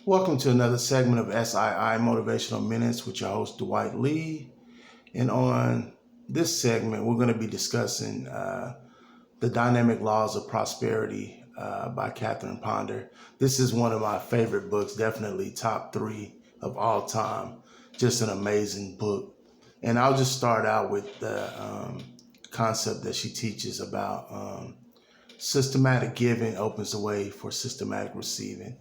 Welcome to another segment of SII Motivational Minutes with your host, Dwight Lee. And on this segment, we're going to be discussing The Dynamic Laws of Prosperity by Catherine Ponder. This is one of my favorite books, definitely top 3 of all time. Just an amazing book. And I'll just start out with the concept that she teaches about systematic giving opens the way for systematic receiving.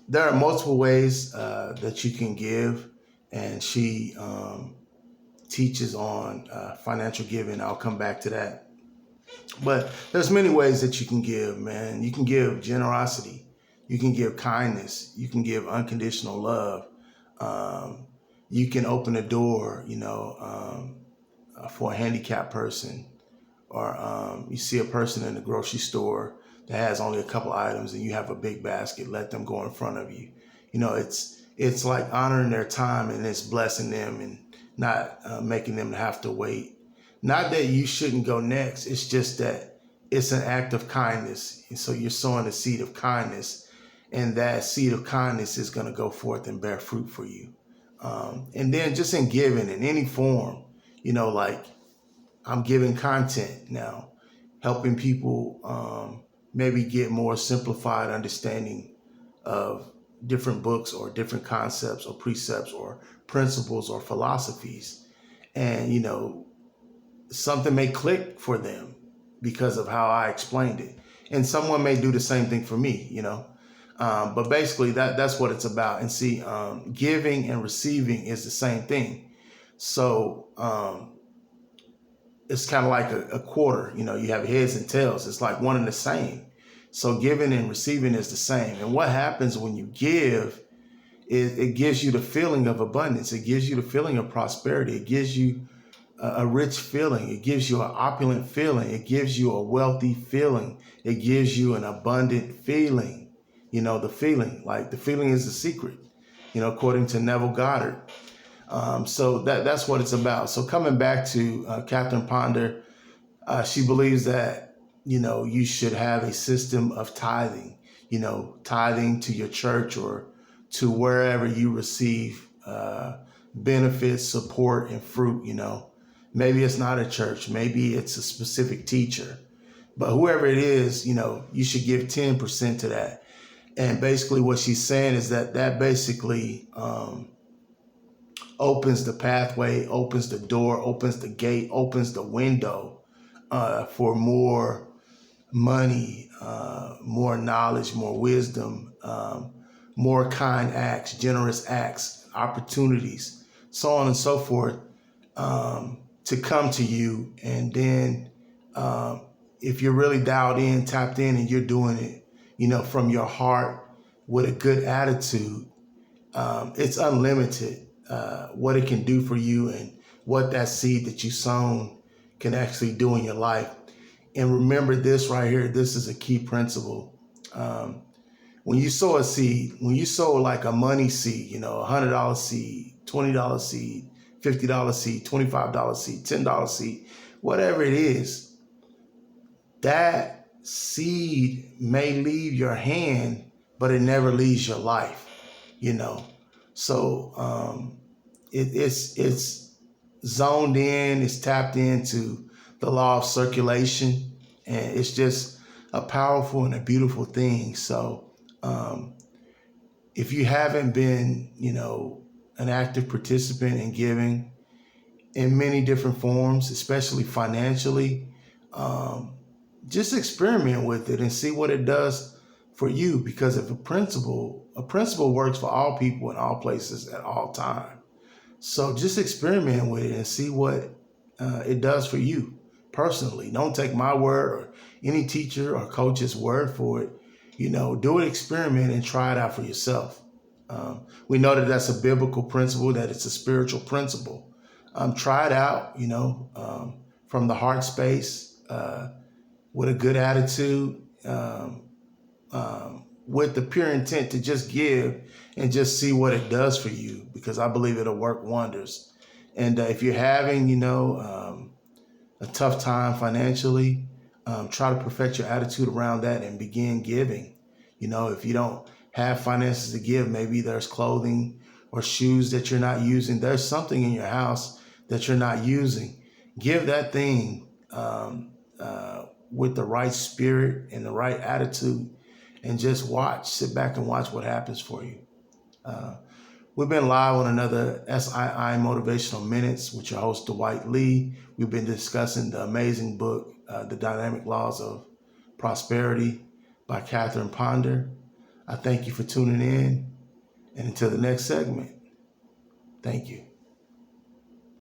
There are multiple ways that you can give, and she teaches on financial giving. I'll come back to that. But there's many ways that you can give, man. You can give generosity. You can give kindness. You can give unconditional love. You can open a door, for a handicapped person, or you see a person in the grocery store that has only a couple items and you have a big basket. Let them go in front of you. It's like honoring their time, and it's blessing them and not making them have to wait. Not that you shouldn't go next. It's just that it's an act of kindness. And so you're sowing a seed of kindness, and that seed of kindness is going to go forth and bear fruit for you. And then just in giving in any form, like I'm giving content now, helping people maybe get more simplified understanding of different books or different concepts or precepts or principles or philosophies. And, something may click for them because of how I explained it. And someone may do the same thing for me, But basically that's what it's about. And see, giving and receiving is the same thing. So it's kind of like a quarter, you have heads and tails. It's like one and the same. So giving and receiving is the same. And what happens when you give is it gives you the feeling of abundance. It gives you the feeling of prosperity. It gives you a rich feeling. It gives you an opulent feeling. It gives you a wealthy feeling. It gives you an abundant feeling. The feeling is the secret, according to Neville Goddard. So that's what it's about. So coming back to Catherine Ponder, she believes that, you should have a system of tithing, tithing to your church or to wherever you receive benefits, support, and fruit. Maybe it's not a church. Maybe it's a specific teacher. But whoever it is, you should give 10% to that. And basically what she's saying is that basically opens the pathway, opens the door, opens the gate, opens the window for more money, more knowledge, more wisdom, more kind acts, generous acts, opportunities, so on and so forth, to come to you. And then if you're really dialed in, tapped in, and you're doing it, from your heart with a good attitude, it's unlimited what it can do for you and what that seed that you sown can actually do in your life. And remember this right here. This is a key principle. When you sow a seed, when you sow like a money seed, $100 seed, $20 seed, $50 seed, $25 seed, $10 seed, whatever it is, that seed may leave your hand, but it never leaves your life, So it's zoned in, it's tapped into the law of circulation, and it's just a powerful and a beautiful thing. So if you haven't been, an active participant in giving in many different forms, especially financially, just experiment with it and see what it does for you. Because if a principle works for all people in all places at all time. So just experiment with it and see what it does for you personally. Don't take my word or any teacher or coach's word for it. Do an experiment and try it out for yourself. We know that that's a biblical principle, that it's a spiritual principle. Try it out, from the heart space, with a good attitude, with the pure intent to just give and just see what it does for you, because I believe it'll work wonders. And if you're having, a tough time financially, try to perfect your attitude around that and begin giving. If you don't have finances to give. Maybe there's clothing or shoes that you're not using. There's something in your house that you're not using. Give that thing with the right spirit and the right attitude, and just watch. Sit back and watch what happens for you. Uh, We've been live on another SII Motivational Minutes with your host, Dwight Lee. We've been discussing the amazing book, The Dynamic Laws of Prosperity by Catherine Ponder. I thank you for tuning in. And until the next segment, thank you.